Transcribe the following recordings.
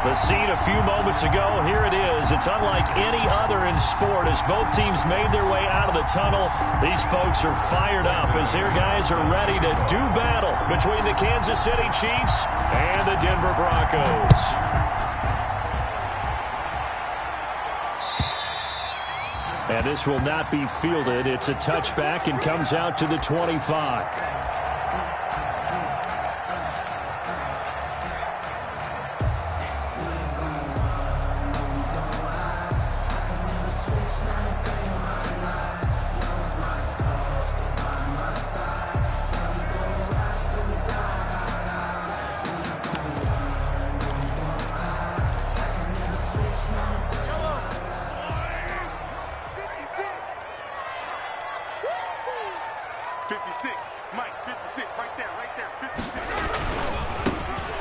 The scene a few moments ago, here it is. It's unlike any other in sport. As both teams made their way out of the tunnel, these folks are fired up as their guys are ready to do battle between the Kansas City Chiefs and the Denver Broncos. And this will not be fielded. It's a touchback and comes out to the 25.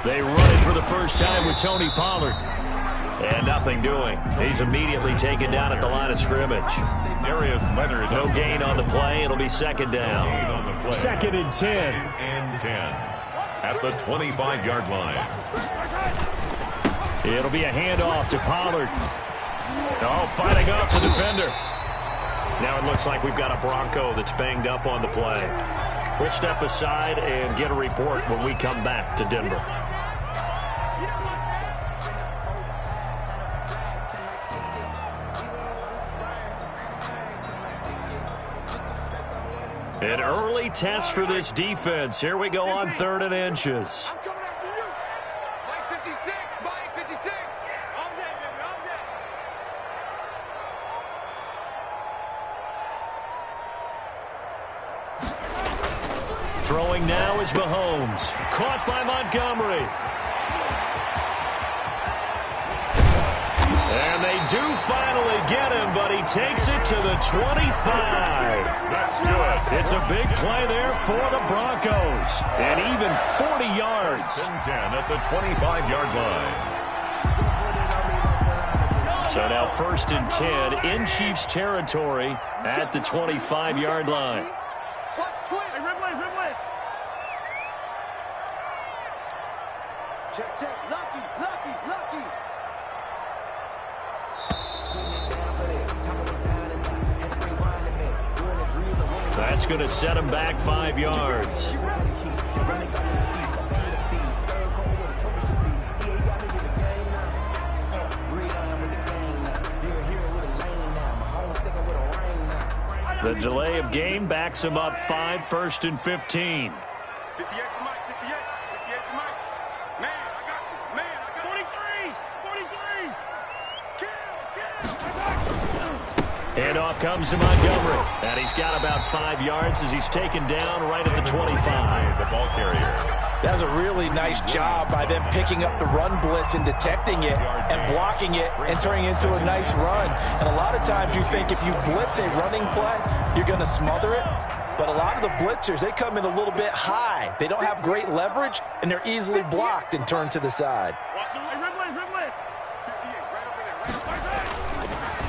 They run it for the first time with Tony Pollard. And nothing doing. He's immediately taken down at the line of scrimmage. No gain on the play. It'll be second down. 2nd and 10. At the 25-yard line. It'll be a handoff to Pollard. Oh, fighting off the defender. Now it looks like we've got a Bronco that's banged up on the play. We'll step aside and get a report when we come back to Denver. An early test for this defense. Here we go on 3rd and inches. I'm coming after you. Mike 56. Mike 56. I'm dead, baby. I'm dead. Throwing now is Mahomes. Caught by Montgomery. And they do finally get him, but he takes it to the 25. That's good. It's a big play there for the Broncos. And even 40 yards. 10 at the 25-yard line. So now 1st and 10 in Chiefs territory at the 25-yard line. Check, check. Lucky, lucky, lucky. That's going to set him back 5 yards. The delay of game backs him up 5, 1st and 15. 58 to Mike, 58. 58 to Mike. Man, I got you. Man, I got you. 43. 43. Kill. And off comes to Montgomery. And he's got about 5 yards as he's taken down right at the 25. The ball carrier. That was a really nice job by them picking up the run blitz and detecting it and blocking it and turning it into a nice run. And a lot of times you think if you blitz a running play, you're going to smother it. But a lot of the blitzers, they come in a little bit high. They don't have great leverage, and they're easily blocked and turned to the side.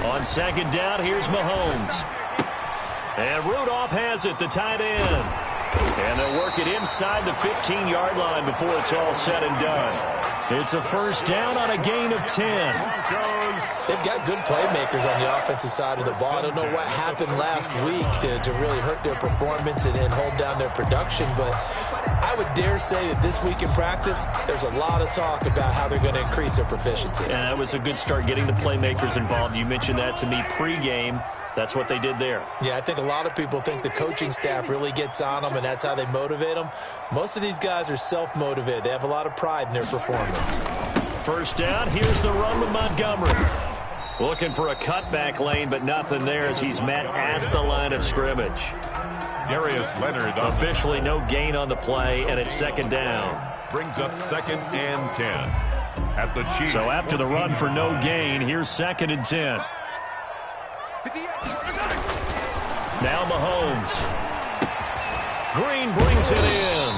On 2nd down, here's Mahomes. And Rudolph has it, the tight end. And they'll work it inside the 15-yard line before it's all said and done. It's a 1st down on a gain of 10. They've got good playmakers on the offensive side of the ball. I don't know what happened last week to really hurt their performance and hold down their production, but I would dare say that this week in practice, there's a lot of talk about how they're going to increase their proficiency. And that was a good start getting the playmakers involved. You mentioned that to me pregame. That's what they did there. Yeah, I think a lot of people think the coaching staff really gets on them, and that's how they motivate them. Most of these guys are self-motivated. They have a lot of pride in their performance. 1st down, here's the run with Montgomery. Looking for a cutback lane, but nothing there as he's met at the line of scrimmage. Darius Leonard. Officially no gain on the play, and it's 2nd down. Brings up 2nd and 10. At the Chiefs. So after the run for no gain, here's 2nd and 10. Now Mahomes. Green brings it in.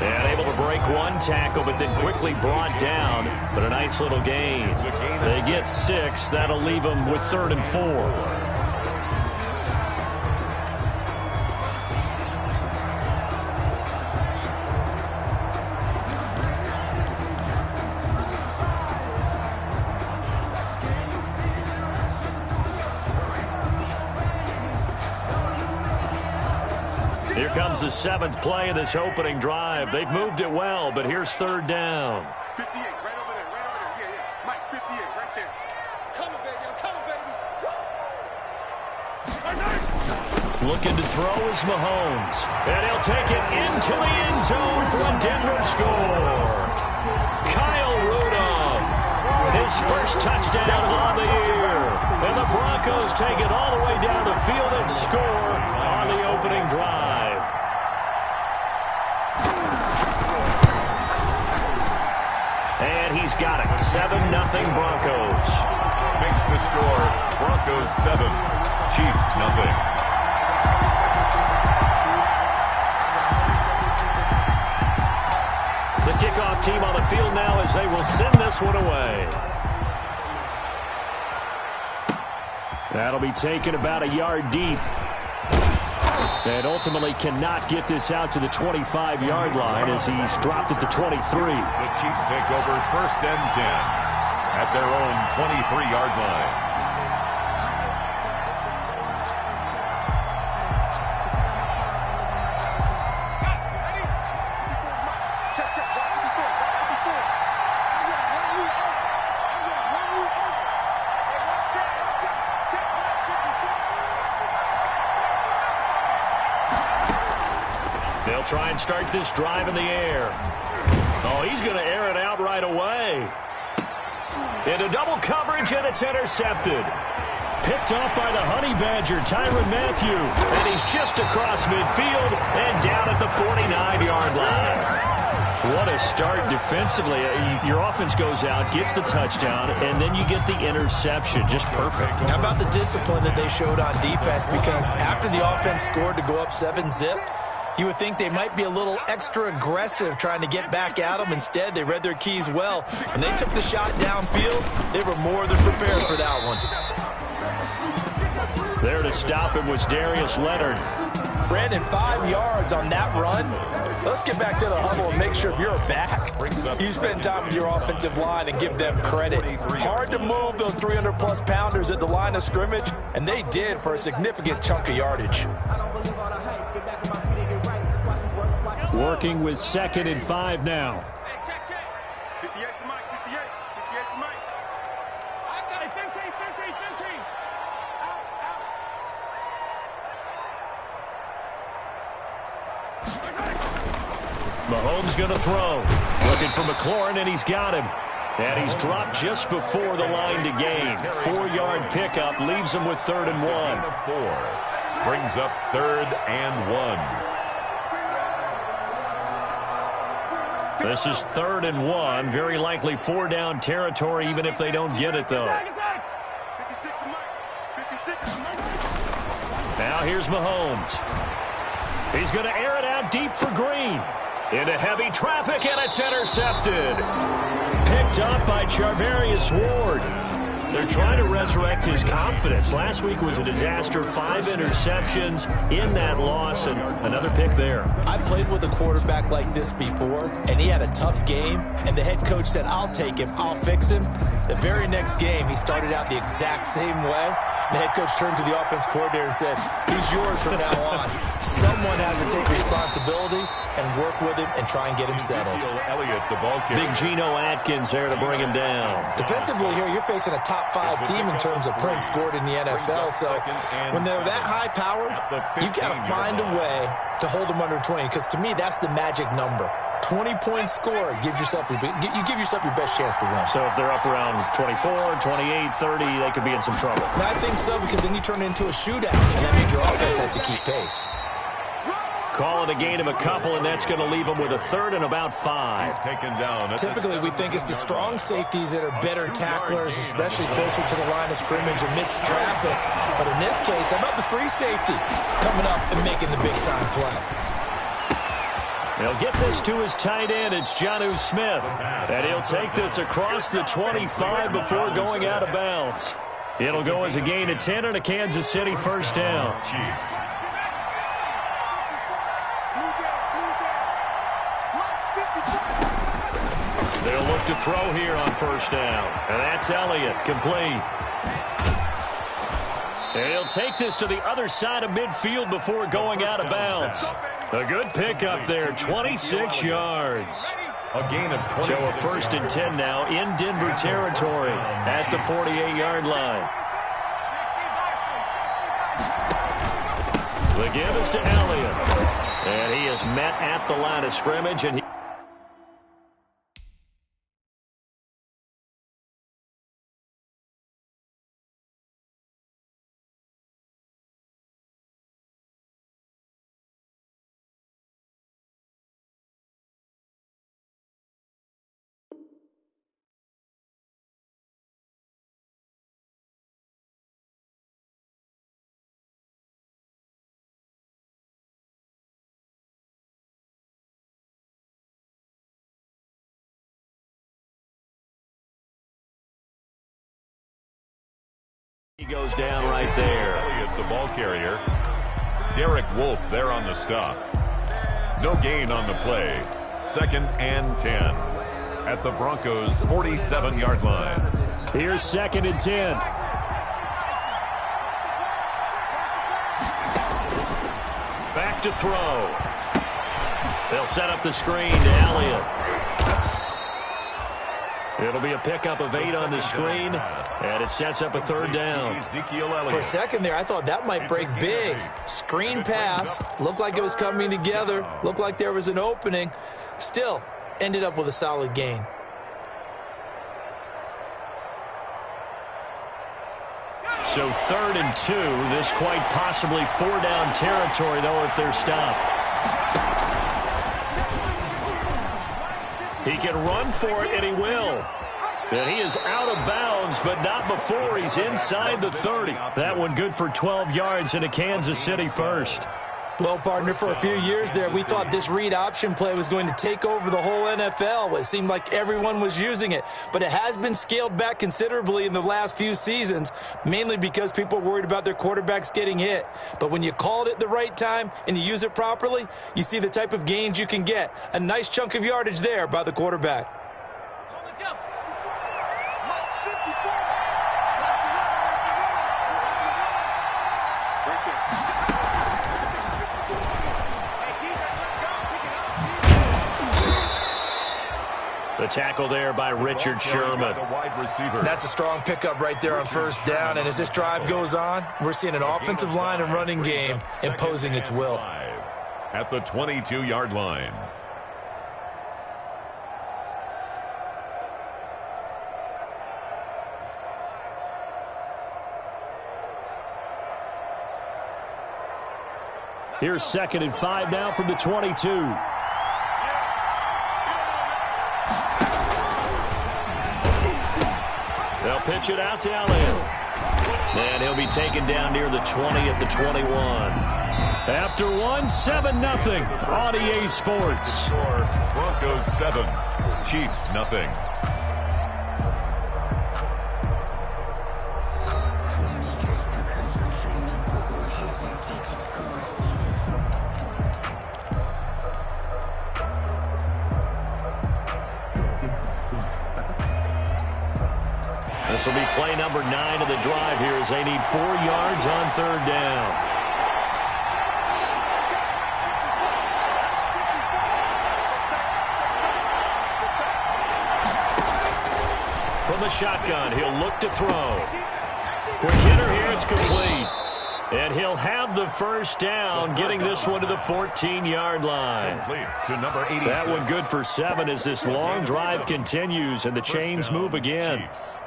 And able to break one tackle, but then quickly brought down. But a nice little gain. They get 6. That'll leave them with 3rd and 4. comes the 7th play of this opening drive. They've moved it well, but here's 3rd down. 58, right over there, Yeah. Mike, 58, right there. Coming, baby, I'm coming, baby. Looking to throw is Mahomes. And he'll take it into the end zone for a Denver score. Kyle Rudolph, his first touchdown on the year. And the Broncos take it all the way down the field and score on the opening drive. And he's got it. 7-0 Broncos. Makes the score Broncos 7, Chiefs 0. The kickoff team on the field now as they will send this one away. That'll be taken about a yard deep. And ultimately cannot get this out to the 25-yard line as he's dropped at the 23. The Chiefs take over 1st and 10 at their own 23-yard line. They'll try and start this drive in the air. Oh, he's going to air it out right away. Into double coverage, and it's intercepted. Picked off by the Honey Badger, Tyrann Mathieu. And he's just across midfield and down at the 49-yard line. What a start defensively. Your offense goes out, gets the touchdown, and then you get the interception. Just perfect. How about the discipline that they showed on defense? Because after the offense scored to go up 7-zip, you would think they might be a little extra aggressive trying to get back at them. Instead, they read their keys well. When they took the shot downfield, they were more than prepared for that one. There to stop him was Darius Leonard. Brandon, 5 yards on that run. Let's get back to the huddle and make sure if you're back, you spend time with your offensive line and give them credit. Hard to move those 300-plus pounders at the line of scrimmage, and they did for a significant chunk of yardage. Working with 2nd and 5 now. 58 to Mike, 58 to Mike. I got it, 15. Mahomes going to throw. Looking for McLaurin, and he's got him. And he's dropped just before the line to gain. 4-yard pickup leaves him with 3rd and 1. 4 brings up 3rd and 1. This is 3rd and 1. Very likely 4-down territory, even if they don't get it, though. Now here's Mahomes. He's going to air it out deep for Green. Into heavy traffic, and it's intercepted. Picked up by Charvarius Ward. They're trying to resurrect his confidence. Last week was a disaster. 5 interceptions in that loss, and another pick there. I played with a quarterback like this before, and he had a tough game, and the head coach said, I'll take him, I'll fix him. The very next game, he started out the exact same way. The head coach turned to the offense coordinator and said, he's yours from now on. Someone has to take responsibility and work with him and try and get him settled. Big Geno Atkins there to bring him down. Defensively here, you're facing a top 5 team in terms of points scored in the NFL. So when they're that high-powered, you've got to find a way to hold them under 20, because to me, that's the magic number. 20-point score gives yourself you give yourself your best chance to win. So if they're up around 24, 28, 30, they could be in some trouble. I think so, because then you turn it into a shootout, and that means your offense has to keep pace. Call it a gain of a couple, and that's going to leave them with a 3rd and about 5. He's taken down. Typically, we think it's the strong safeties that are better tacklers, especially closer to the line of scrimmage amidst traffic. But in this case, how about the free safety coming up and making the big-time play? They'll get this to his tight end. It's Jonnu Smith. And he'll take this across the 25 before going out of bounds. It'll go as a gain of 10 and a Kansas City 1st down. Chiefs. They'll look to throw here on 1st down. And that's Elliott, complete. And he'll take this to the other side of midfield before going out of bounds. A good pickup there, 26 yards. A gain of 26. So a 1st and 10 now in Denver territory at the 48-yard line. The give is to Elliott. And he is met at the line of scrimmage. And he goes down right there. Elliott, the ball carrier. Derek Wolfe there on the stop. No gain on the play. 2nd and 10 at the Broncos' 47-yard line. Here's 2nd and 10. Back to throw. They'll set up the screen to Elliott. It'll be a pickup of 8 on the screen, and it sets up a 3rd down. For a second there, I thought that might break big. Screen pass. Looked like it was coming together. Looked like there was an opening. Still, ended up with a solid gain. So 3rd and 2. This quite possibly 4-down territory, though, if they're stopped. He can run for it, and he will. And he is out of bounds, but not before he's inside the 30. That one good for 12 yards in a Kansas City first. Well, partner, for a few years there, we thought this read option play was going to take over the whole NFL. It seemed like everyone was using it, but it has been scaled back considerably in the last few seasons, mainly because people are worried about their quarterbacks getting hit. But when you call it at the right time and you use it properly, you see the type of gains you can get. A nice chunk of yardage there by the quarterback. The tackle there by Richard Sherman. That's a strong pickup right there on 1st down. And as this drive goes on, we're seeing an offensive line and running game imposing its will. At the 22-yard line. Here's 2nd and 5 now from the 22. They'll pitch it out to Elliott. And he'll be taken down near the 20 at the 21. After one, 7-0 on EA Sports. Broncos 7, Chiefs nothing. This will be play number 9 of the drive here as they need 4 yards on 3rd down. From the shotgun, he'll look to throw. Quick hitter here, it's complete. And he'll have the 1st down, getting this one to the 14-yard line. To number 86. That one good for 7 as this long drive continues and the chains move again. Chiefs.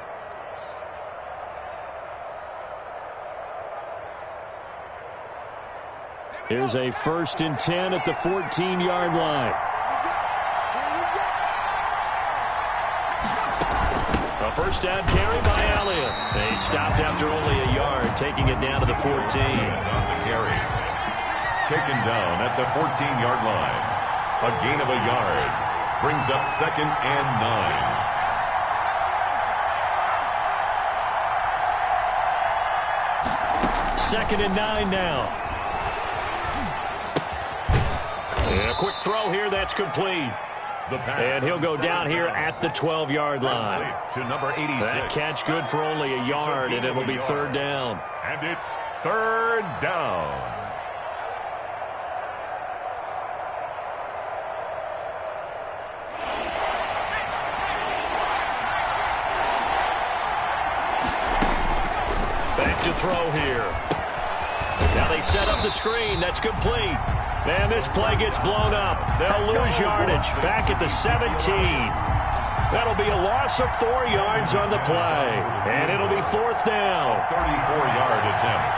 Here's a 1st and 10 at the 14-yard line. A 1st down carry by Elliott. They stopped after only a yard, taking it down to the 14. On the carry. Taken down at the 14-yard line. A gain of a yard. Brings up 2nd and 9. 2nd and 9 now. And a quick throw here, that's complete. The pass And he'll go down here at the 12-yard line. to number 86. That catch good for only a yard, and it'll be third down. And it's third down. Back to throw here. Now they set up the screen. That's complete. And this play gets blown up. They'll lose yardage. Back at the 17. That'll be a loss of 4 yards on the play. And it'll be fourth down. 34-yard attempt.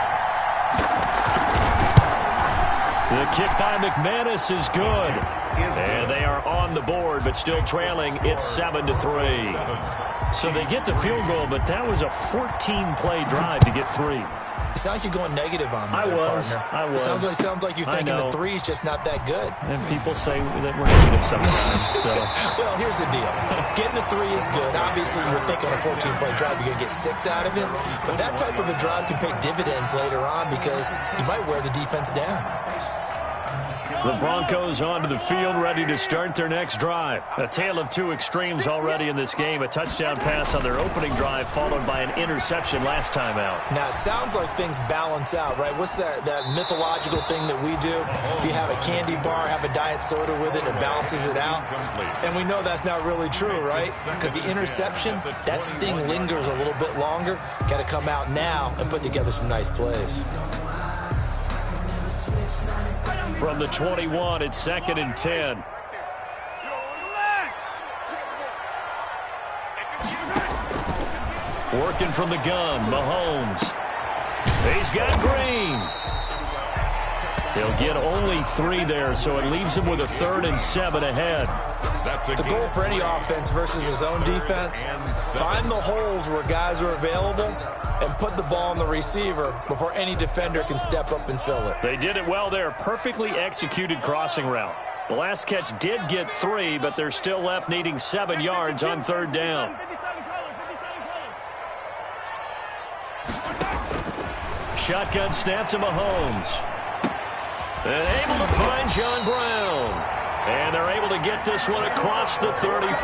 The kick by McManus is good. And they are on the board, but still trailing. It's 7-3. So they get the field goal, but that was a 14-play drive to get 3. You sound like you're going negative on me, I was. It sounds like you're thinking the 3 is just not that good. And people say that we're negative sometimes. So. Well, here's the deal. Getting the 3 is good. Obviously, you would think on a 14-play drive you're going to get 6 out of it. But that type of a drive can pay dividends later on because you might wear the defense down. The Broncos onto the field, ready to start their next drive. A tale of 2 extremes already in this game. A touchdown pass on their opening drive, followed by an interception last time out. Now, it sounds like things balance out, right? What's that mythological thing that we do? If you have a candy bar, have a diet soda with it, it balances it out. And we know that's not really true, right? Because the interception, that sting lingers a little bit longer. Got to come out now and put together some nice plays. From the 21, it's 2nd and 10. Working from the gun, Mahomes. He's got Green. He'll get only 3 there, so it leaves him with a 3rd and 7 ahead. The goal for any offense versus his own defense, find the holes where guys are available and put the ball on the receiver before any defender can step up and fill it. They did it well there. Perfectly executed crossing route. The last catch did get 3, but they're still left needing 7 yards on 3rd down. Shotgun snap to Mahomes. And able to find John Brown. And they're able to get this one across the 35.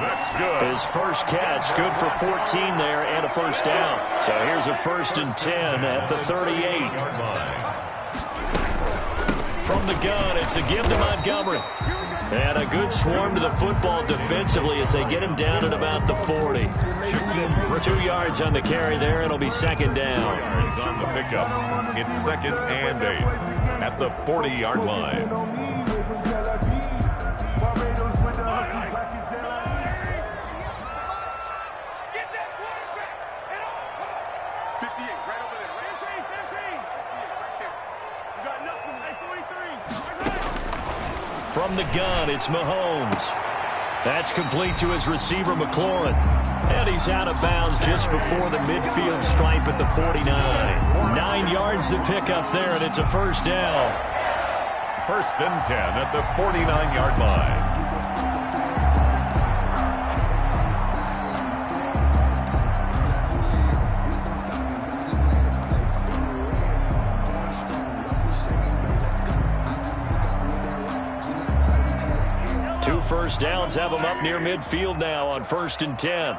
That's good. His first catch, good for 14 there and a first down. So here's a 1st and 10 at the 38. From the gun, it's a give to Montgomery. And a good swarm to the football defensively as they get him down at about the 40. 2 yards on the carry there. It'll be 2nd down. 2 yards on the pickup. It's 2nd and 8 at the 40-yard line. From the gun, it's Mahomes. That's complete to his receiver, McLaurin. And he's out of bounds just before the midfield stripe at the 49. 9 yards to pick up there, and it's a first down. 1st and 10 at the 49-yard line. First downs have them up near midfield now on 1st and 10.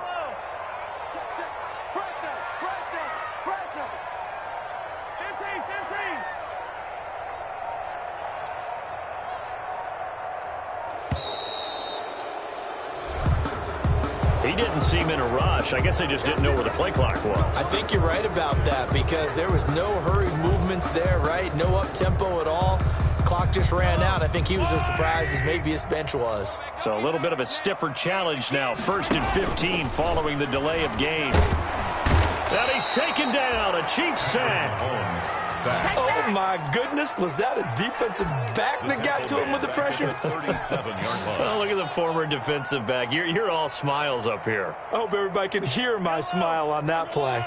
He didn't seem in a rush. I guess they just didn't know where the play clock was. I think you're right about that because there was no hurried movements there, right? No up-tempo at all. Clock just ran out. I think he was as surprised as maybe his bench was. So a little bit of a stiffer challenge now. 1st and 15 following the delay of game. And he's taken down. A Chiefs sack. Oh, my goodness. Was that a defensive back that got to him with the pressure? 37-yard line. Oh, look at the former defensive back. You're all smiles up here. I hope everybody can hear my smile on that play.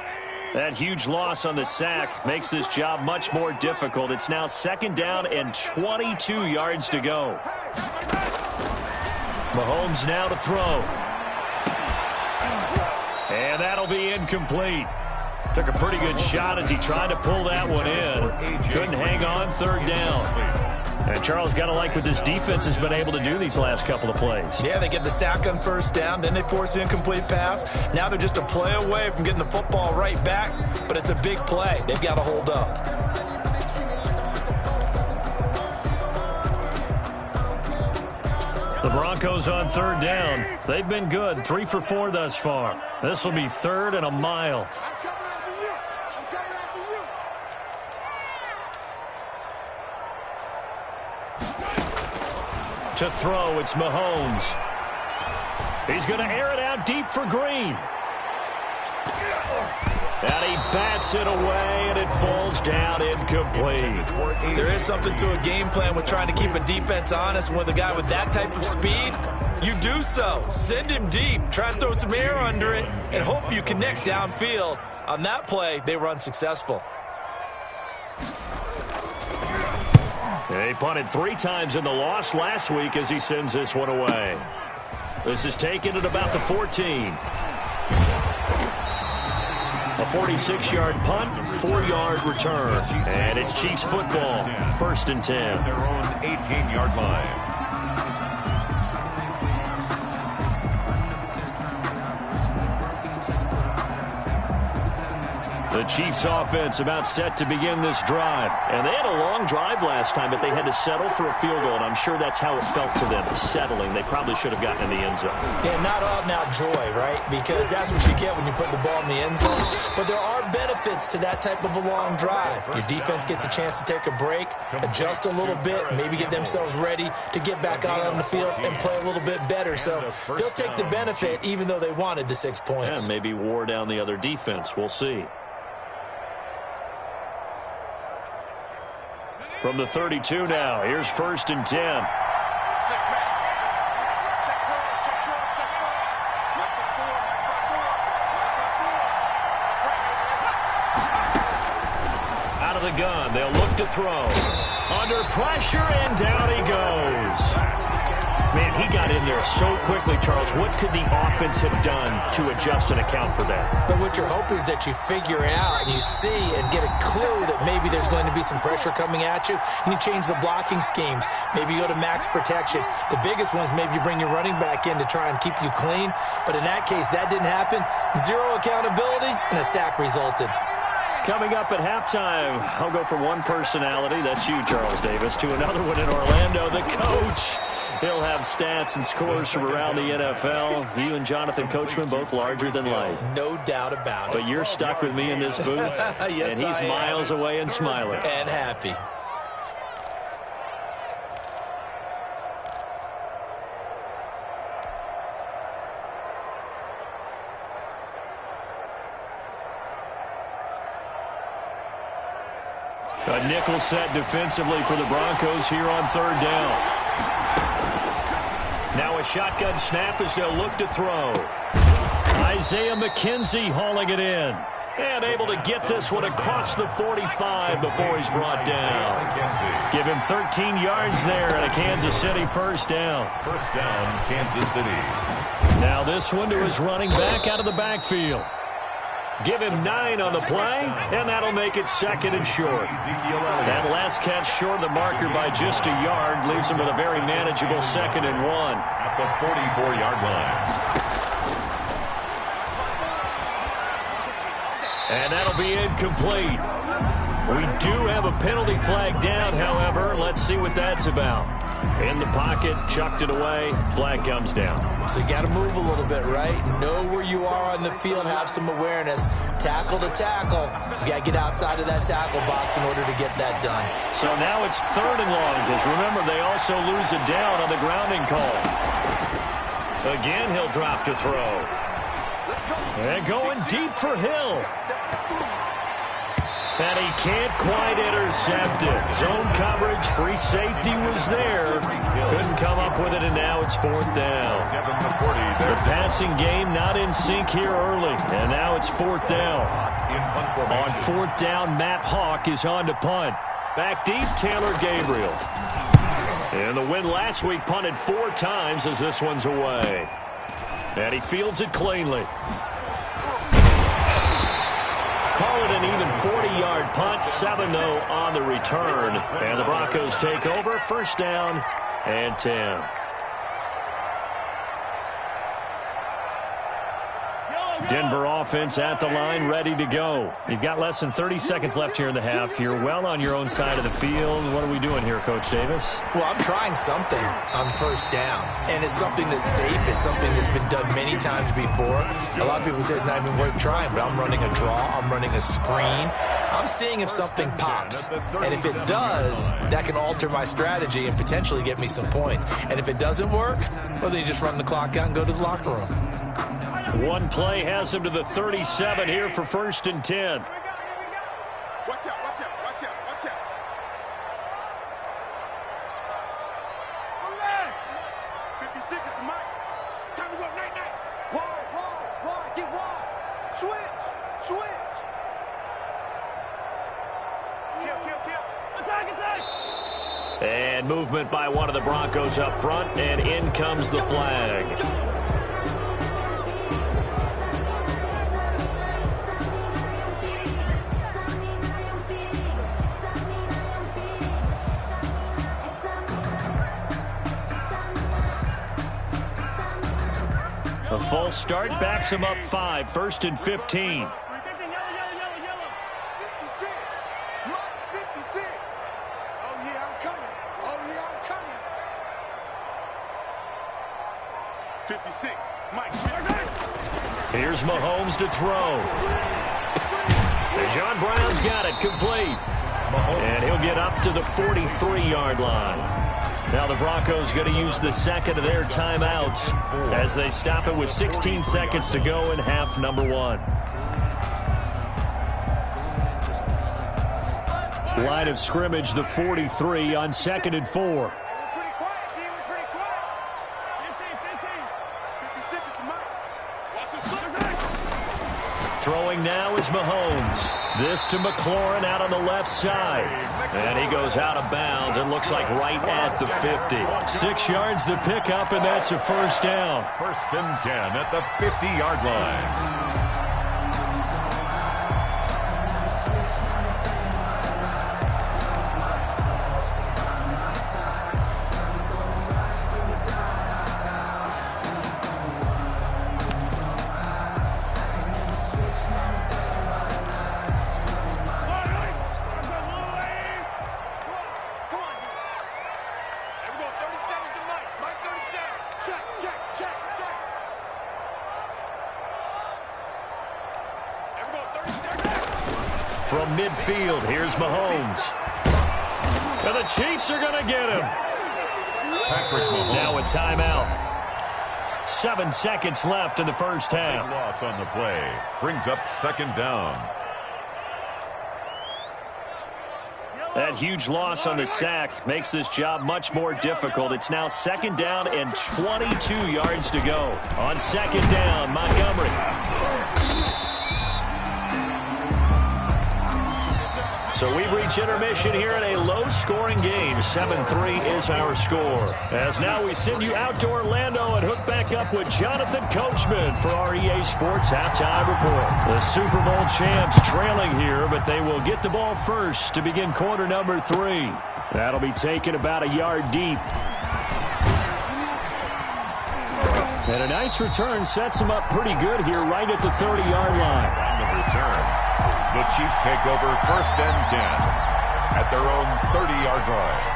That huge loss on the sack makes this job much more difficult. It's now 2nd down and 22 yards to go. Mahomes now to throw. And that'll be incomplete. Took a pretty good shot as he tried to pull that one in. Couldn't hang on 3rd down. And Charles, got to like what this defense has been able to do these last couple of plays. Yeah, they get the sack on first down, then they force the incomplete pass. Now they're just a play away from getting the football right back, but it's a big play. They've got to hold up. The Broncos on third down. They've been good, 3 for 4 thus far. This will be 3rd and a mile. To throw, it's Mahomes. He's going to air it out deep for Green. And he bats it away, and it falls down incomplete. There is something to a game plan with trying to keep a defense honest. With a guy with that type of speed, you do so. Send him deep. Try and throw some air under it and hope you connect downfield. On that play, they were unsuccessful. He punted 3 times in the loss last week as he sends this one away. This is taken at about the 14. A 46-yard punt, 4-yard return. And it's Chiefs football, 1st and 10. Their own 18-yard line. The Chiefs offense about set to begin this drive. And they had a long drive last time, but they had to settle for a field goal, and I'm sure that's how it felt to them, settling. They probably should have gotten in the end zone. Yeah, not out-and-out joy, right? Because that's what you get when you put the ball in the end zone. But there are benefits to that type of a long drive. Your defense gets a chance to take a break, adjust a little bit, maybe get themselves ready to get back out on the field and play a little bit better. So they'll take the benefit even though they wanted the 6 points. And maybe wore down the other defense. We'll see. From the 32 now, here's 1st and 10. Out of the gun, they'll look to throw. Under pressure, and down he goes. Man, he got in there so quickly, Charles. What could the offense have done to adjust and account for that? But what you're hoping is that you figure out and you see and get a clue that maybe there's going to be some pressure coming at you, and you change the blocking schemes. Maybe you go to max protection. The biggest one is maybe you bring your running back in to try and keep you clean. But in that case, that didn't happen. 0 accountability, and a sack resulted. Coming up at halftime, I'll go from one personality, that's you, Charles Davis, to another one in Orlando, the coach. He'll have stats and scores from around the NFL. You and Jonathan Coachman, both larger than life. No doubt about it. But you're stuck with me in this booth, yes, and he's miles away and smiling. And happy. A nickel set defensively for the Broncos here on 3rd down. Now a shotgun snap as they'll look to throw. Isaiah McKenzie hauling it in. And able to get this one across the 45 before he's brought down. Give him 13 yards there and a Kansas City 1st down. 1st down, Kansas City. Now this one to his running back out of the backfield. Give him 9 on the play, and that'll make it 2nd and short. That last catch short of the marker by just a yard leaves him with a very manageable 2nd and 1. At the 44-yard line. And that'll be incomplete. We do have a penalty flag down, however. Let's see what that's about. In the pocket, chucked it away, flag comes down. So you got to move a little bit, right? Know where you are on the field, have some awareness. Tackle to tackle. You got to get outside of that tackle box in order to get that done. So now it's 3rd and long, because remember, they also lose it down on the grounding call. Again, he'll drop to throw. And going deep for Hill. And he can't quite intercept it. Zone coverage, free safety was there. Couldn't come up with it, and now it's 4th down. The passing game not in sync here early, and now it's 4th down. On 4th down, Matt Hawk is on to punt. Back deep, Taylor Gabriel. And the win last week punted 4 times as this one's away. And he fields it cleanly. call it an even 40-yard punt. 7, though, on the return. And the Broncos take over. First down and 10. Denver offense at the line, ready to go. You've got less than 30 seconds left here in the half. You're well on your own side of the field. What are we doing here, Coach Davis? Well, I'm trying something on first down, and it's something that's safe. It's something that's been done many times before. A lot of people say it's not even worth trying, but I'm running a draw. I'm running a screen. I'm seeing if something pops, and if it does, that can alter my strategy and potentially get me some points. And if it doesn't work, well, then you just run the clock out and go to the locker room. One play has him to the 37 here for first and 10. Watch out, watch out, watch out, watch out. 56 is the mic. Time to go, night. Wide, get wide. Switch. Kill. Attack. And movement by one of the Broncos up front, and in comes the flag. A false start backs him up 5, first and 15. 56. Mike 56. Oh, yeah, I'm coming. 56. Mike 56. Here's Mahomes to throw. And John Brown's got it complete. And he'll get up to the 43-yard line. Now the Broncos going to use the second of their timeouts as they stop it with 16 seconds to go in half number 1. Line of scrimmage, the 43 on 2nd and 4. We're pretty quiet, D. We're pretty quiet. 15. 56 is the mic. Watch this. Throwing now is Mahomes. This to McLaurin out on the left side. And he goes out of bounds. It looks like right at the 50. 6 yards the pickup, and that's a first down. First and 10 at the 50-yard line. From midfield, here's Mahomes. And the Chiefs are going to get him. Patrick Mahomes. Now a timeout. 7 seconds left in the first half. Loss on the play. Brings up second down. That huge loss on the sack makes this job much more difficult. It's now second down and 22 yards to go. On second down, Montgomery. So we've reached intermission here in a low-scoring game. 7-3 is our score. As now we send you out to Orlando and hook back up with Jonathan Coachman for our EA Sports Halftime Report. The Super Bowl champs trailing here, but they will get the ball first to begin quarter number 3. That'll be taken about a yard deep. And a nice return sets them up pretty good here right at the 30-yard line. On the return. The Chiefs take over first and 10 at their own 30-yard line.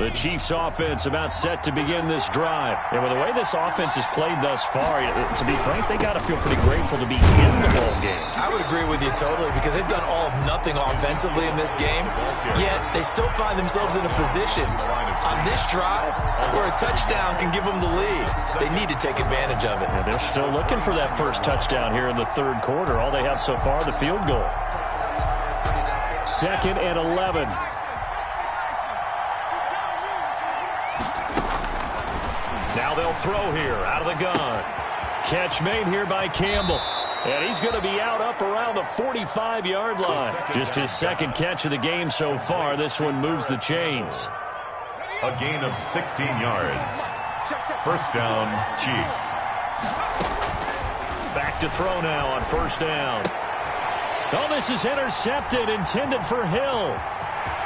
The Chiefs offense about set to begin this drive. And with the way this offense has played thus far, to be frank, they got to feel pretty grateful to be in the ball game. I would agree with you totally because they've done all of nothing offensively in this game, yet they still find themselves in a position on this drive where a touchdown can give them the lead. They need to take advantage of it. Yeah, they're still looking for that first touchdown here in the third quarter. All they have so far, the field goal. 2nd and 11. Now they'll throw here out of the gun. catch made here by Campbell. And he's going to be out up around the 45-yard line. Just his second catch of the game so far. This one moves the chains. A gain of 16 yards. First down, Chiefs. Back to throw now on first down. Oh, this is intercepted, intended for Hill.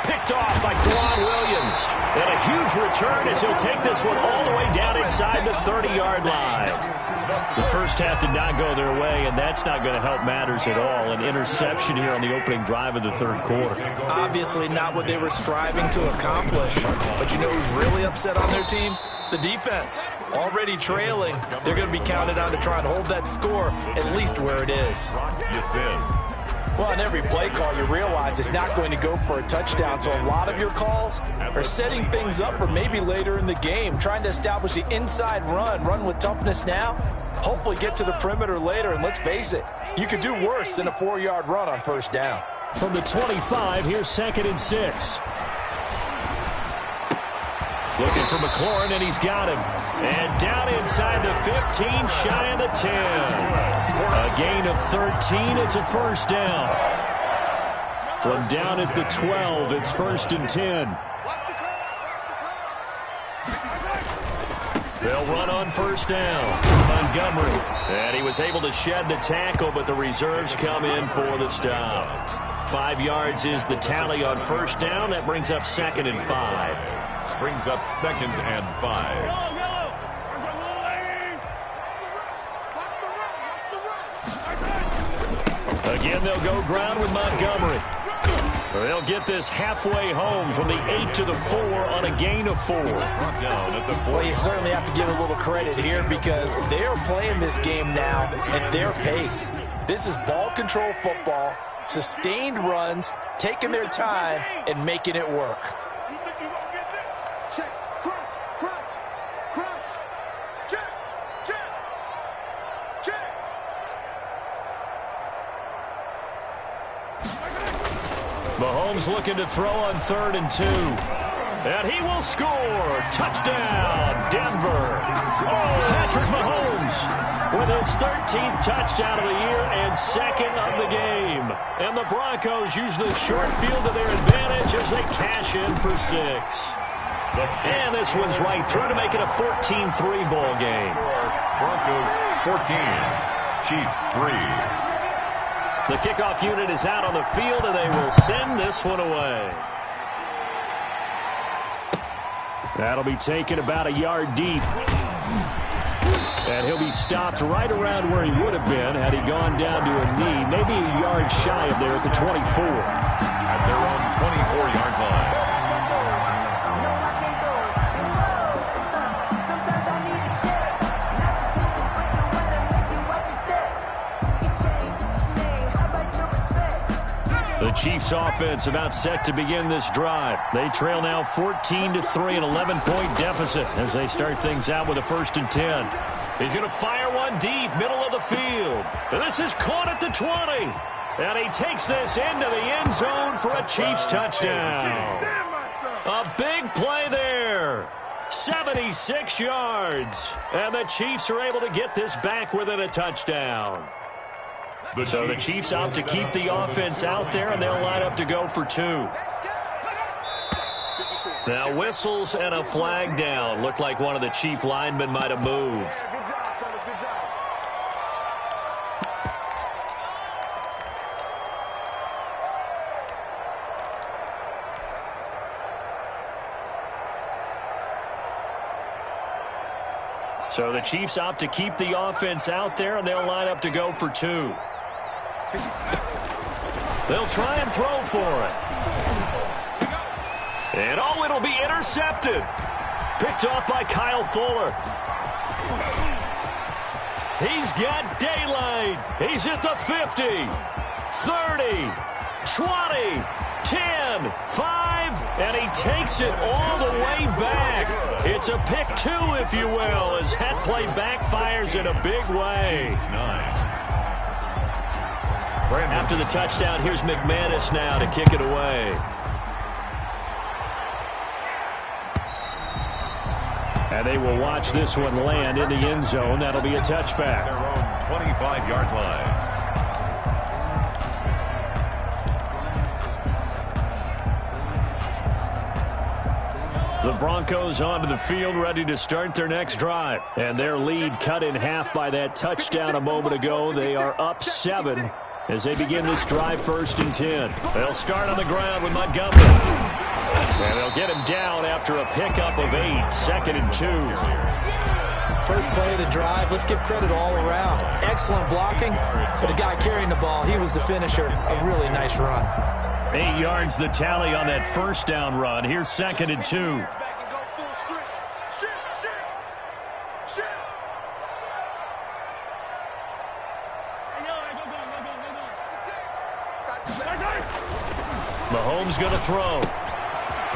Picked off by Quan Williams. And a huge return as he'll take this one all the way down inside the 30-yard line. The first half did not go their way, and that's not going to help matters at all. An interception here on the opening drive of the third quarter. Obviously not what they were striving to accomplish. But you know who's really upset on their team? The defense. Already trailing. They're going to be counted on to try and hold that score at least where it is. Well, on every play call, you realize it's not going to go for a touchdown. So a lot of your calls are setting things up for maybe later in the game, trying to establish the inside run with toughness now, hopefully get to the perimeter later. And let's face it, you could do worse than a 4-yard run on first down. From the 25, here's 2nd and 6. Looking for McLaurin, and he's got him. And down inside the 15, shy of the 10. A gain of 13, it's a first down. From down at the 12, it's 1st and 10. They'll run on first down. Montgomery. And he was able to shed the tackle, but the reserves come in for the stop. 5 yards is the tally on first down. That brings up 2nd and 5. Brings up 2nd and 5. Again, they'll go ground with Montgomery. They'll get this halfway home from the 8 to the 4 on a gain of 4. Well, you certainly have to give a little credit here because they are playing this game now at their pace. This is ball control football, sustained runs, taking their time, and making it work. Mahomes looking to throw on 3rd and 2. And he will score. Touchdown, Denver. Patrick Mahomes with his 13th touchdown of the year and 2nd of the game. And the Broncos use the short field to their advantage as they cash in for 6. And this one's right through to make it a 14-3 ball game. Broncos 14, Chiefs 3. The kickoff unit is out on the field, and they will send this one away. That'll be taken about a yard deep. And he'll be stopped right around where he would have been had he gone down to a knee, maybe a yard shy of there at the 24. At their own 24-yard line. The Chiefs offense about set to begin this drive. They trail now 14-3, an 11-point deficit as they start things out with a 1st and 10. He's going to fire one deep, middle of the field. And this is caught at the 20. And he takes this into the end zone for a Chiefs touchdown. A big play there. 76 yards. And the Chiefs are able to get this back within a touchdown. So the Chiefs opt to keep the offense out there, and they'll line up to go for 2. Now whistles and a flag down. Looked like one of the Chief linemen might have moved. So the Chiefs opt to keep the offense out there, and they'll line up to go for 2. They'll try and throw for it. And oh, it'll be intercepted. Picked off by Kyle Fuller. He's got daylight. He's at the 50, 30, 20, 10, 5, and he takes it all the way back. It's a pick 2, if you will, as that play backfires in a big way. After the touchdown, here's McManus now to kick it away. And they will watch this one land in the end zone. That'll be a touchback. Their own 25-yard line. The Broncos onto the field, ready to start their next drive. And their lead cut in half by that touchdown a moment ago. They are up 7 as they begin this drive, 1st and 10. They'll start on the ground with Montgomery. And they'll get him down after a pickup of 8, 2nd and 2. First play of the drive, let's give credit all around. Excellent blocking, but the guy carrying the ball, he was the finisher. A really nice run. 8 yards the tally on that first down run. Here's 2nd and 2. Mahomes going to throw.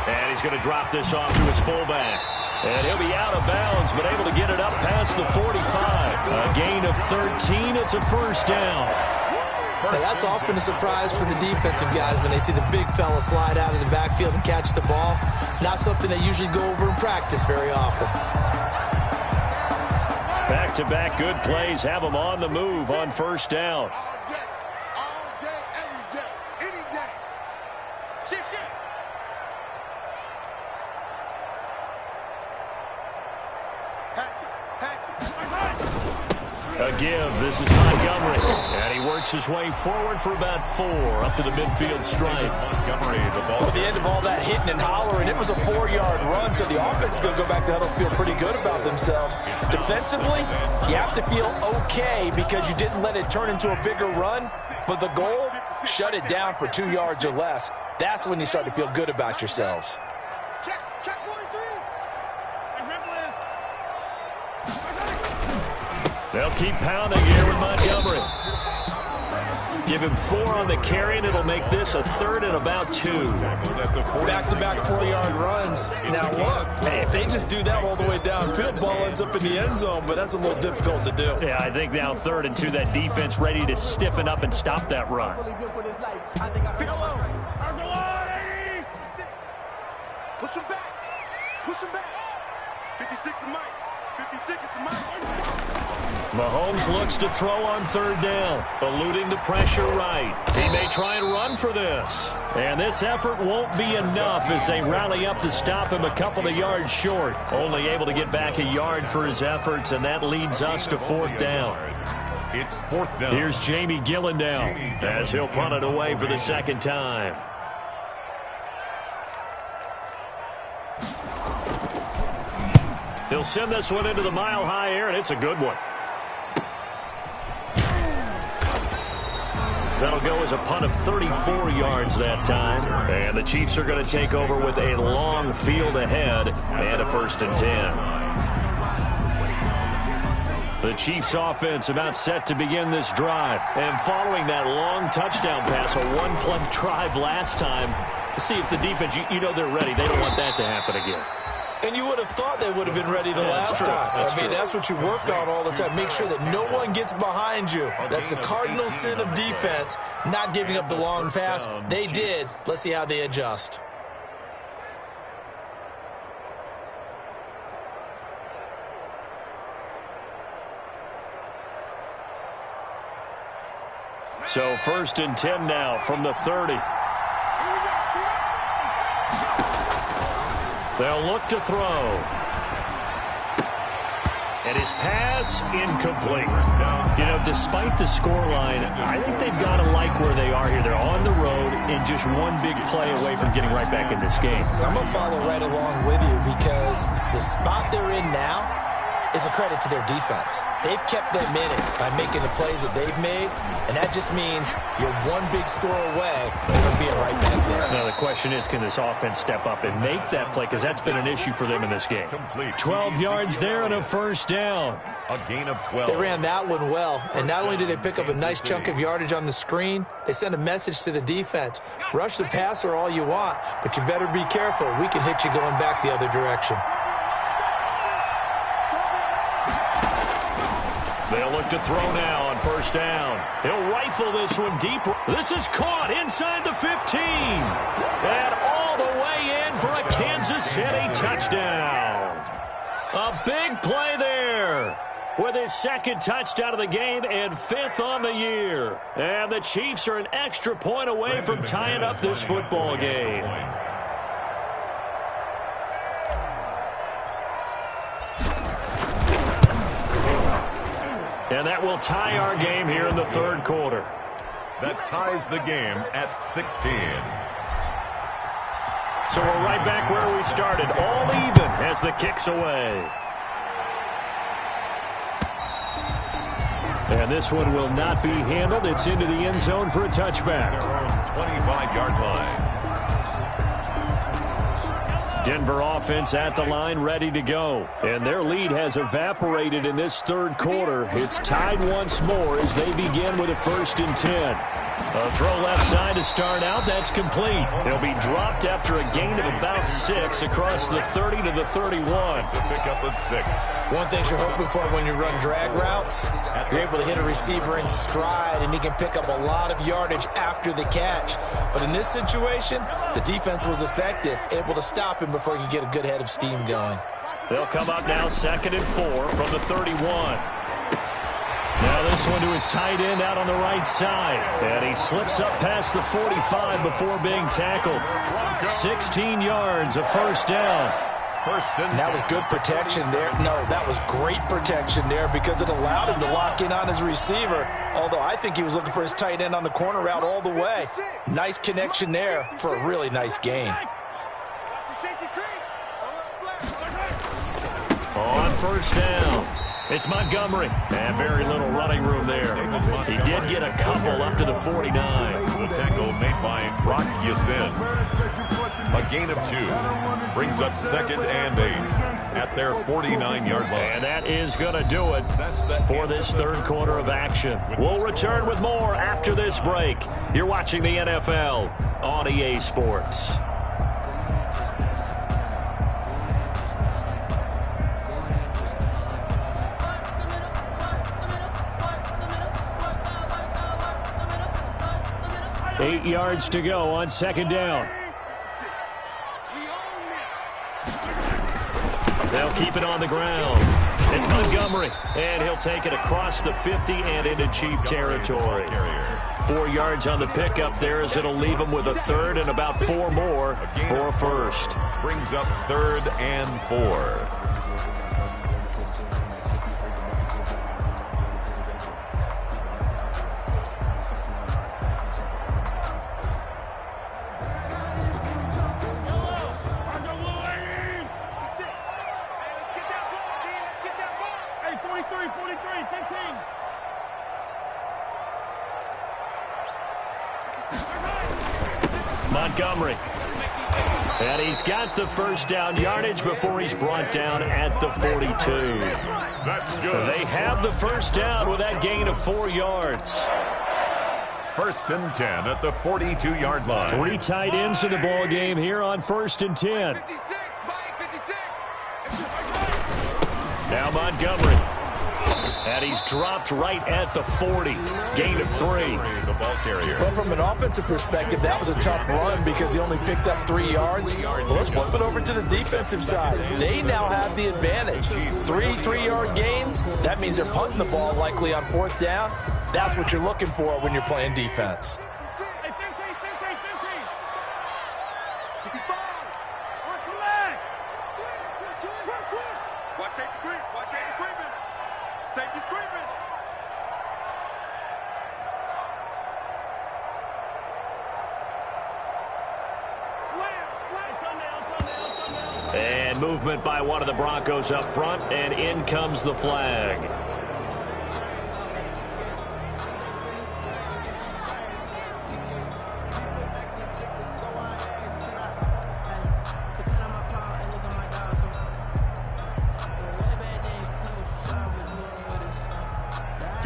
And he's going to drop this off to his fullback. And he'll be out of bounds, but able to get it up past the 45. A gain of 13. It's a first down. Now, that's often a surprise for the defensive guys when they see the big fella slide out of the backfield and catch the ball. Not something they usually go over in practice very often. Back-to-back good plays have them on the move on first down. All day, every day, any day. Shit. A give. This is Montgomery. And he works his way forward for about 4 up to the midfield stripe. Montgomery, the ball. At the end of all that hitting and hollering, it was a 4-yard run, so the offense is going to go back to huddle and feel pretty good about themselves. Defensively, you have to feel okay because you didn't let it turn into a bigger run, but the goal, shut it down for 2 yards or less. That's when you start to feel good about yourselves. Check 43. They'll keep pounding here with Montgomery. Give him 4 on the carry, and it'll make this a 3rd and about 2. Back-to-back 4-yard runs. Now, look, hey, if they just do that all the way downfield, ball ends up in the end zone, but that's a little difficult to do. Yeah, I think now 3rd and 2, that defense ready to stiffen up and stop that run. Push him back. 56 is Mike. 56 is Mike. Mahomes looks to throw on 3rd down, eluding the pressure right. He may try and run for this. And this effort won't be enough as they rally up to stop him a couple of yards short. Only able to get back a yard for his efforts, and that leads us to 4th down. It's 4th down. Here's Jamie Gillendown as he'll punt it away for the 2nd time. He'll send this one into the mile-high air, and it's a good one. That'll go as a punt of 34 yards that time. And the Chiefs are going to take over with a long field ahead and a 1st and 10. The Chiefs offense about set to begin this drive. And following that long touchdown pass, a 1-play drive last time, see if the defense, you know they're ready. They don't want that to happen again. And you would have thought they would have been ready the last time. That's what you work on all the time. Make sure that no one gets behind you. That's the cardinal sin of defense, not giving up the long pass. They did. Let's see how they adjust. So 1st and 10 now from the 30. They'll look to throw. And his pass incomplete. You know, despite the scoreline, I think they've got to like where they are here. They're on the road and just one big play away from getting right back in this game. I'm going to follow right along with you because the spot they're in now is a credit to their defense. They've kept them in it by making the plays that they've made, and that just means you're one big score away from being right back there. Now, the question is, can this offense step up and make that play? Because that's been an issue for them in this game. 12 yards there and a 1st down. A gain of 12. They ran that one well, and not only did they pick up a nice chunk of yardage on the screen, they sent a message to the defense. Rush the passer all you want, but you better be careful. We can hit you going back the other direction. They'll look to throw now on 1st down. He'll rifle this one deep. This is caught inside the 15. And all the way in for a Kansas City touchdown. A big play there with his second touchdown of the game and 5th on the year. And the Chiefs are an extra point away from tying up this football game. And that will tie our game here in the third quarter. That ties the game at 16. So we're right back where we started, all even as the kick's away. And this one will not be handled. It's into the end zone for a touchback. Their own 25-yard line. Denver offense at the line, ready to go. And their lead has evaporated in this third quarter. It's tied once more as they begin with a 1st and 10. A throw left side to start out. That's complete. He'll be dropped after a gain of about 6 across the 30 to the 31. It's a pickup of 6. One thing you're hoping for when you run drag routes, you're able to hit a receiver in stride, and he can pick up a lot of yardage after the catch. But in this situation, the defense was effective, able to stop him before he could get a good head of steam going. They'll come up now 2nd and 4 from the 31. Now this one to his tight end out on the right side. And he slips up past the 45 before being tackled. 16 yards, a 1st down. And that was good protection there. No, that was great protection there because it allowed him to lock in on his receiver. Although I think he was looking for his tight end on the corner route all the way. Nice connection there for a really nice gain. On 1st down, it's Montgomery. And very little running room there. He did get a couple up to the 49. The tackle made by Brock Yasin. A gain of 2. Brings up 2nd and 8 at their 49-yard line. And that is going to do it for this third quarter of action. We'll return with more after this break. You're watching the NFL on EA Sports. Eight yards to go on 2nd down. They'll keep it on the ground. It's Montgomery, and he'll take it across the 50 and into Chief territory. 4 yards on the pickup there as it'll leave him with a 3rd and about 4 more for a 1st. Brings up 3rd and 4. Montgomery. And he's got the 1st down yardage before he's brought down at the 42. That's good. They have the 1st down with that gain of 4 yards. 1st and 10 at the 42-yard line. 3 tight ends in the ball game here on 1st and 10. 56, Mike, 56. Now Montgomery. And he's dropped right at the 40. Gain of 3. The ball carrier. Well, from an offensive perspective, that was a tough run because he only picked up 3 yards. Well, let's flip it over to the defensive side. They now have the advantage. 3 3-yard gains. That means they're punting the ball likely on 4th down. That's what you're looking for when you're playing defense. Watch safety creep. Watch safety creeping. Safety's creeping. And movement by one of the Broncos up front, and in comes the flag.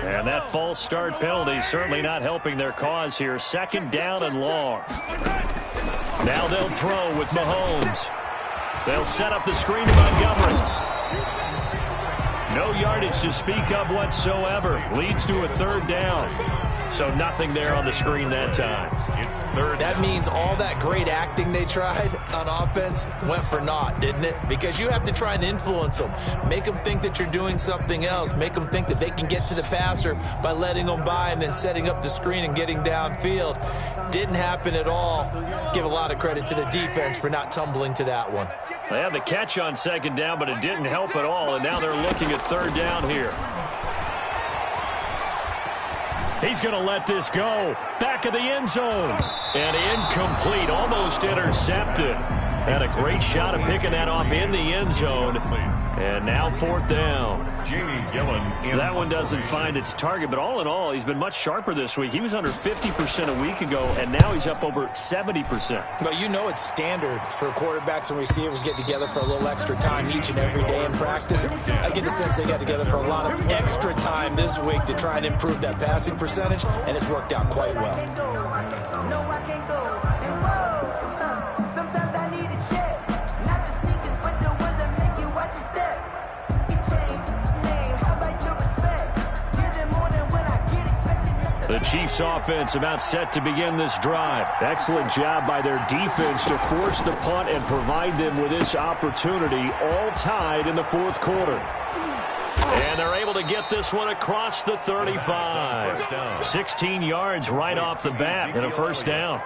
And that false start penalty certainly not helping their cause here. 2nd down and long. Now they'll throw with Mahomes. They'll set up the screen to Montgomery. No yardage to speak of whatsoever. Leads to a third down. So nothing there on the screen that time. It's third. That means all that great acting they tried on offense went for naught, didn't it? Because you have to try and influence them. Make them think that you're doing something else. Make them think that they can get to the passer by letting them by and then setting up the screen and getting downfield. Didn't happen at all. Give a lot of credit to the defense for not tumbling to that one. They had the catch on second down, but it didn't help at all, and now they're looking at third down here. He's going to let this go. Back of the end zone. And incomplete, almost intercepted. Had a great shot at picking that off in the end zone. And now fourth down. Jamie Gillen. That one doesn't find its target, but all in all, he's been much sharper this week. He was under 50% a week ago, and now he's up over 70%. But you know it's standard for quarterbacks and receivers get together for a little extra time each and every day in practice. I get the sense they got together for a lot of extra time this week to try and improve that passing percentage, and it's worked out quite well. The Chiefs offense about set to begin this drive. Excellent job by their defense to force the punt and provide them with this opportunity, all tied in the fourth quarter. And they're able to get this one across the 35. 16 yards right off the bat and a first down.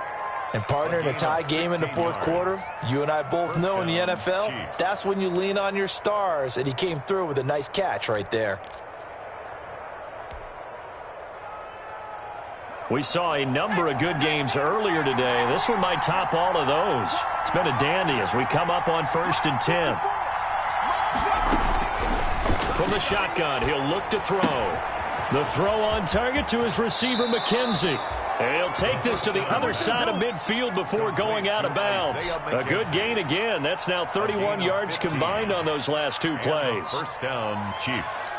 And partner, in a tie game in the fourth quarter, you and I both know in the NFL, that's when you lean on your stars, and he came through with a nice catch right there. We saw a number of good games earlier today. This one might top all of those. It's been a dandy as we come up on 1st and 10. From the shotgun, he'll look to throw. The throw on target to his receiver, McKenzie. And he'll take this to the other side of midfield before going out of bounds. A good gain again. That's now 31 yards combined on those last two plays. First down, Chiefs.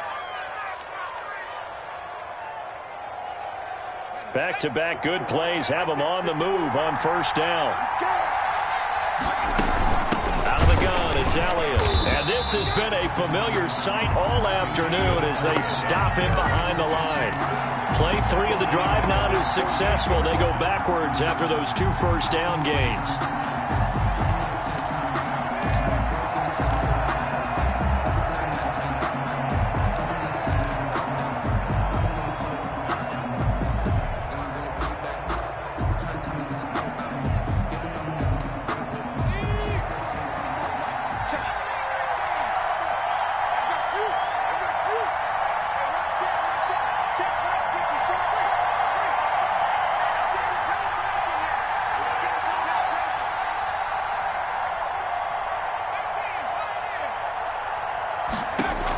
Back-to-back good plays have them on the move on first down. Out of the gun, it's Elliott. And this has been a familiar sight all afternoon as they stop him behind the line. Play 3 of the drive not as successful. They go backwards after those 2 first down gains.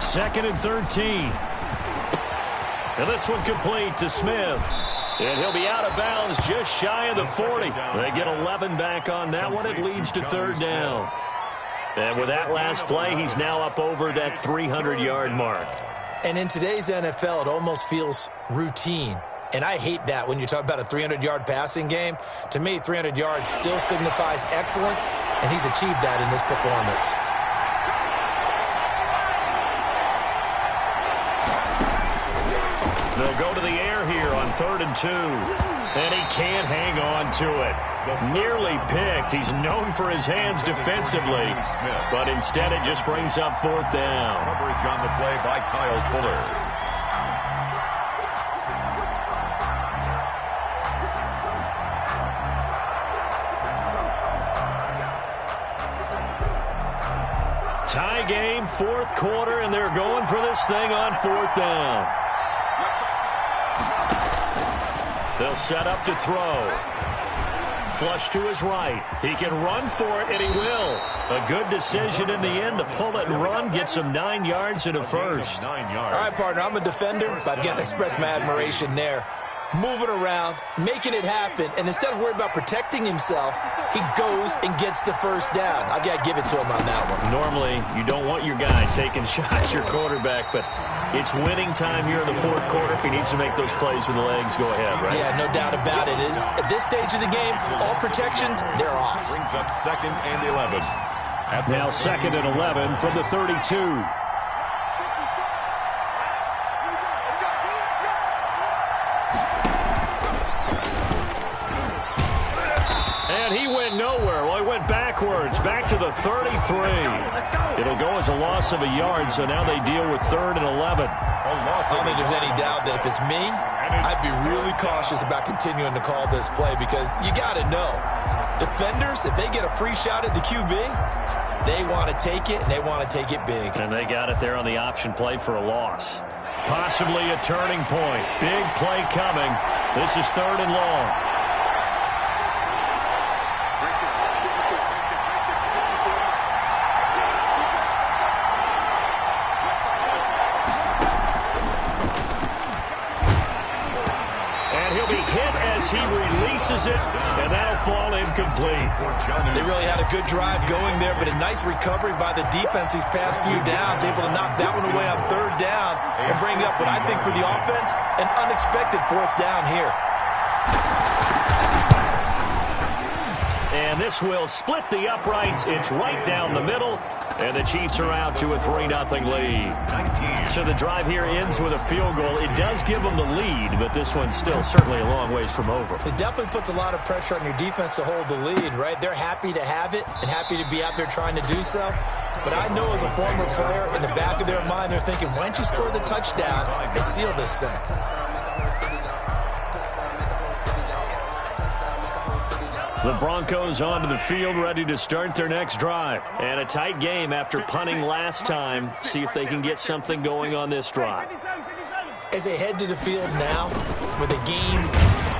Second and 13. And this one complete to Smith. And he'll be out of bounds just shy of the 40. They get 11 back on that one. It leads to third down. And with that last play, he's now up over that 300-yard mark. And in today's NFL, it almost feels routine. And I hate that when you talk about a 300-yard passing game. To me, 300 yards still signifies excellence, and he's achieved that in this performance. They'll go to the air here on 3rd and 2. And he can't hang on to it. Nearly picked. He's known for his hands defensively. But instead it just brings up 4th down. Coverage on the play by Kyle Fuller. Tie game, 4th quarter, and they're going for this thing on 4th down. They'll set up to throw. Flush to his right. He can run for it, and he will. A good decision in the end to pull it and run. Gets him 9 yards and a first. 9 yards. All right, partner, I'm a defender, but I've got to express my admiration there. Moving around, making it happen, and instead of worrying about protecting himself, he goes and gets the first down. I've got to give it to him on that one. Normally, you don't want your guy taking shots, your quarterback, but it's winning time here in the 4th quarter. If he needs to make those plays with the legs, go ahead, right? Yeah, no doubt about it. At this stage of the game, all protections, they're off. Brings up 2nd and 11. Now 2nd and 11 from the 32. nowhere. Well, he went backwards, back to the 33. It'll go as a loss of a yard, so now they deal with 3rd and 11. I don't think there's any doubt that if it's me, I'd be really cautious about continuing to call this play because you got to know, defenders, if they get a free shot at the QB, they want to take it, and they want to take it big. And they got it there on the option play for a loss. Possibly a turning point. Big play coming. This is 3rd and long. He releases it, and that'll fall incomplete. They really had a good drive going there, but a nice recovery by the defense these past few downs, able to knock that one away on 3rd down and bring up what I think for the offense, an unexpected 4th down here. And this will split the uprights. It's right down the middle, and the Chiefs are out to a 3-0 lead. So the drive here ends with a field goal. It does give them the lead, but this one's still certainly a long ways from over. It definitely puts a lot of pressure on your defense to hold the lead, right? They're happy to have it and happy to be out there trying to do so. But I know as a former player, in the back of their mind, they're thinking, why don't you score the touchdown and seal this thing? The Broncos onto the field, ready to start their next drive. And a tight game after punting last time. See if they can get something going on this drive. As they head to the field now, with a game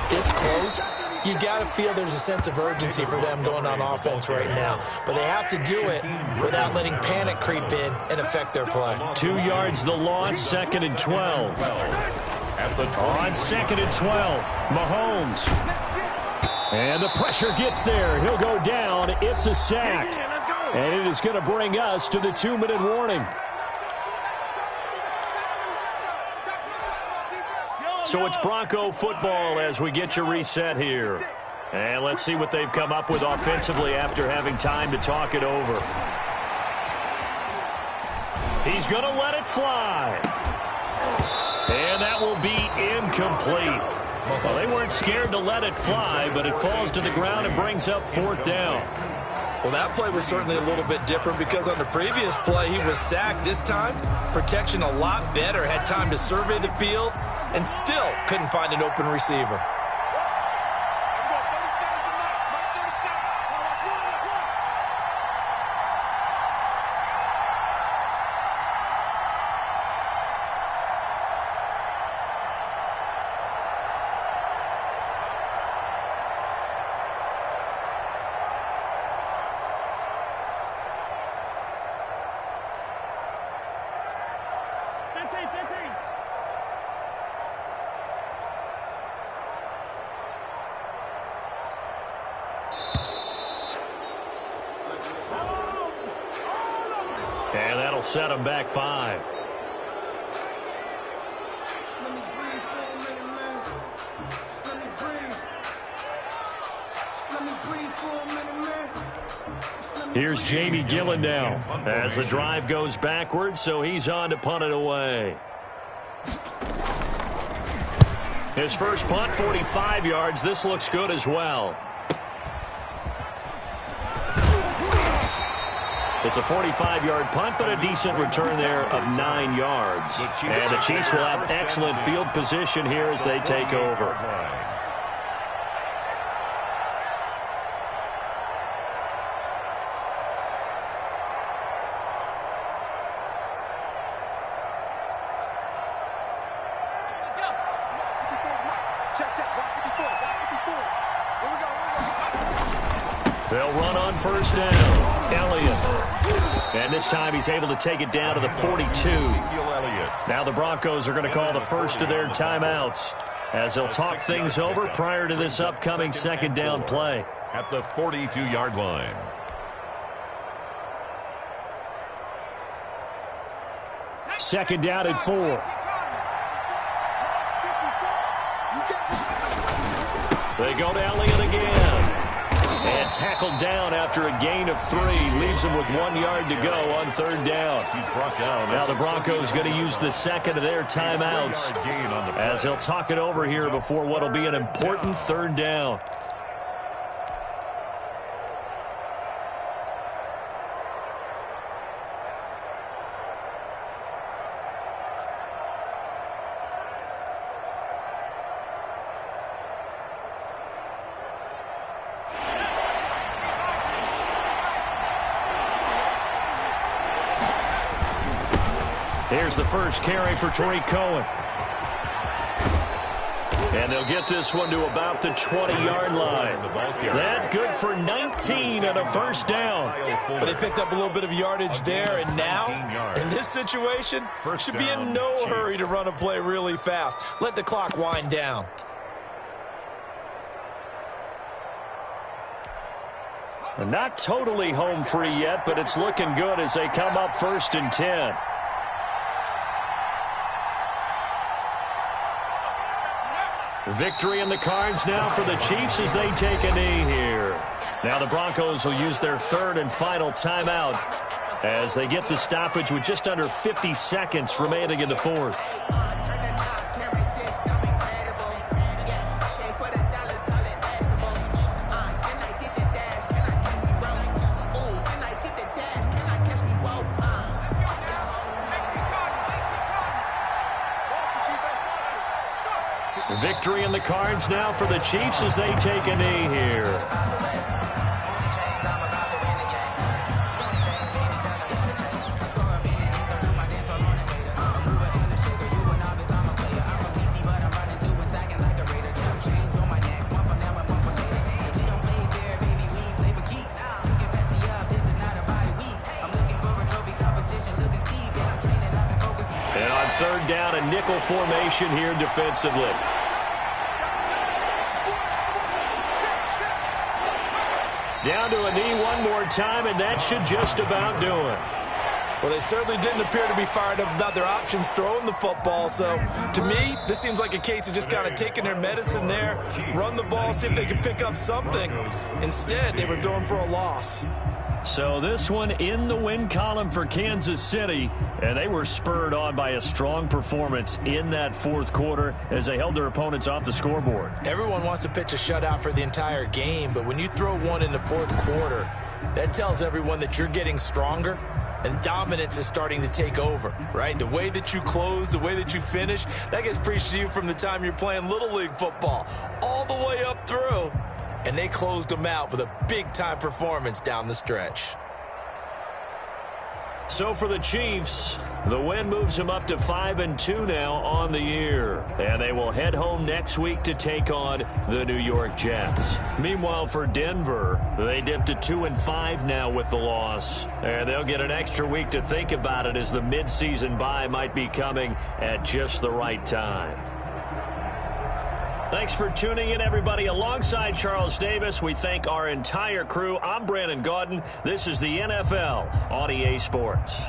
this close, you got to feel there's a sense of urgency for them going on offense right now. But they have to do it without letting panic creep in and affect their play. 2 yards the loss, 2nd and 12. On 2nd and 12, Mahomes. And the pressure gets there. He'll go down. It's a sack. And it is going to bring us to the 2-minute warning. So it's Bronco football as we get you reset here. And let's see what they've come up with offensively after having time to talk it over. He's going to let it fly. And that will be incomplete. Well, they weren't scared to let it fly, but it falls to the ground and brings up 4th down. Well, that play was certainly a little bit different because on the previous play, he was sacked. This time, protection a lot better. Had time to survey the field and still couldn't find an open receiver. And that'll set him back 5. Here's Jamie Gillen now as the drive goes backwards, so he's on to punt it away. His first punt, 45 yards. This looks good as well. It's a 45-yard punt, but a decent return there of 9 yards. And the Chiefs will have excellent field position here as they take over. They'll run on 1st down. Elliott. And this time he's able to take it down to the 42. Now the Broncos are going to call the first of their timeouts as they'll talk things over prior to this upcoming 2nd down play. At the 42-yard line. Second down at 4. They go to Elliott again. And tackled down after a gain of 3. Leaves him with 1 yard to go on 3rd down. He's brought down. Now the Broncos going to use the second of their timeouts as they'll talk it over here before what will be an important 3rd down. Here's the first carry for Tariq Cohen. And they'll get this one to about the 20-yard line. That good for 19 and a first down. But they picked up a little bit of yardage there, and now, in this situation, should be in no hurry to run a play really fast. Let the clock wind down. Not totally home free yet, but it's looking good as they come up 1st and 10. Victory in the cards now for the Chiefs as they take a knee here. Now the Broncos will use their 3rd and final timeout as they get the stoppage with just under 50 seconds remaining in the 4th. Victory in the cards now for the Chiefs as they take a knee here. And on 3rd down, a nickel formation here defensively. Down to a knee one more time, and that should just about do it. Well, they certainly didn't appear to be fired up about their options throwing the football. So, to me, this seems like a case of just kind of taking their medicine there, run the ball, see if they can pick up something. Instead, they were throwing for a loss. So this one in the win column for Kansas City, and they were spurred on by a strong performance in that 4th quarter as they held their opponents off the scoreboard. Everyone wants to pitch a shutout for the entire game, but when you throw one in the 4th quarter, that tells everyone that you're getting stronger and dominance is starting to take over, right? The way that you close, the way that you finish, that gets preached to you from the time you're playing Little League football all the way up through. And they closed them out with a big-time performance down the stretch. So for the Chiefs, the win moves them up to 5-2 now on the year. And they will head home next week to take on the New York Jets. Meanwhile, for Denver, they dipped to 2-5 now with the loss. And they'll get an extra week to think about it as the midseason bye might be coming at just the right time. Thanks for tuning in, everybody. Alongside Charles Davis, we thank our entire crew. I'm Brandon Gaudin. This is the NFL on EA Sports.